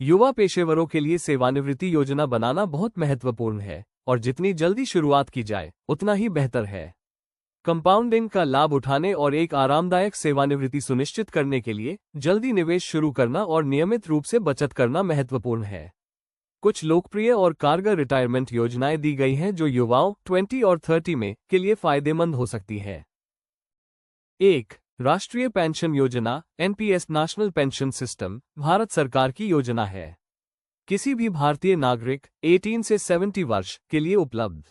युवा पेशेवरों के लिए सेवानिवृत्ति योजना बनाना बहुत महत्वपूर्ण है और जितनी जल्दी शुरुआत की जाए उतना ही बेहतर है। कंपाउंडिंग का लाभ उठाने और एक आरामदायक सेवानिवृत्ति सुनिश्चित करने के लिए जल्दी निवेश शुरू करना और नियमित रूप से बचत करना महत्वपूर्ण है। कुछ लोकप्रिय और कारगर रिटायरमेंट योजनाएं दी गई हैं जो युवाओं 20 और 30 में के लिए फायदेमंद हो सकती है। 1. राष्ट्रीय पेंशन योजना NPS national pension system Bharat सरकार की योजना है। किसी भी भारतीय नागरिक 18 से 70 वर्ष के लिए उपलब्ध।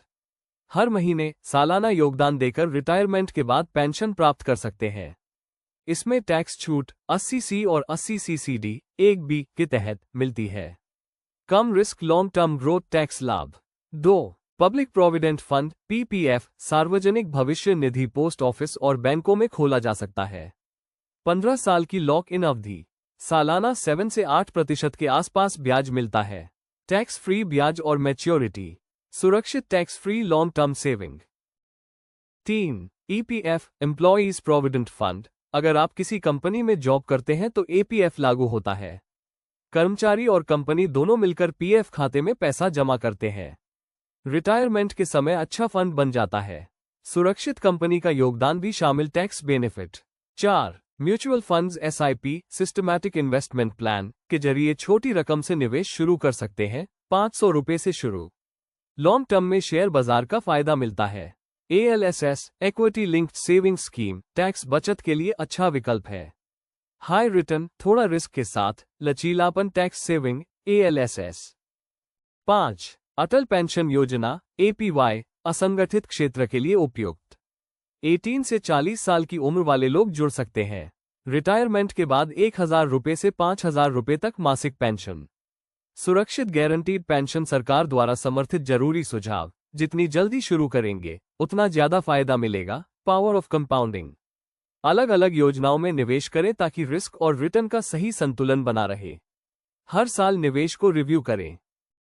हर महीने सालाना योगदान देकर रिटायरमेंट के बाद पेंशन प्राप्त कर सकते हैं। इसमें टैक्स छूट 80C और 80CCD 1B के तहत मिलती है। कम risk long term growth tax लाभ। 2. पब्लिक प्रोविडेंट फंड PPF सार्वजनिक भविष्य निधि पोस्ट ऑफिस और बैंकों में खोला जा सकता है। 15 साल की लॉक इन अवधि। सालाना 7 से 8% के आसपास ब्याज मिलता है। टैक्स फ्री ब्याज और मैच्योरिटी। सुरक्षित tax free long term saving. 3. EPF employees provident fund. अगर आप किसी कंपनी में जॉब करते हैं तो APF लागू होता है। कर्मचारी और कंपनी दोनों मिलकर PF खाते में पैसा जमा करते हैं। रिटायरमेंट के समय अच्छा फंड बन जाता है। सुरक्षित कंपनी का योगदान भी शामिल tax benefit. 4. Mutual funds SIP systematic investment plan के जरिए छोटी रकम से निवेश शुरू कर सकते हैं। 500 रुपये से शुरू। लॉन्ग टर्म में शेयर बाजार का फायदा मिलता है। ALSS equity linked saving scheme tax बचत के लिए अच्छा विकल्प है। हाई रिटर्न थोड़ा रिस्क के साथ लचीलापन टैक्स सेविंग ALSS। 5. अटल पेंशन योजना APY असंगठित क्षेत्र के लिए उपयुक्त। 18 से 40 साल की उम्र वाले लोग जुड़ सकते हैं। रिटायरमेंट के बाद 1000 रुपये से 5000 रुपये तक मासिक पेंशन। सुरक्षित गारंटीड पेंशन सरकार द्वारा समर्थित जरूरी सुझाव। जितनी जल्दी शुरू करेंगे उतना ज्यादा फायदा मिलेगा। Power of compounding. अलग अलग योजनाओं में निवेश करें ताकि रिस्क और रिटर्न का सही संतुलन बना रहे। हर साल निवेश को रिव्यू करें।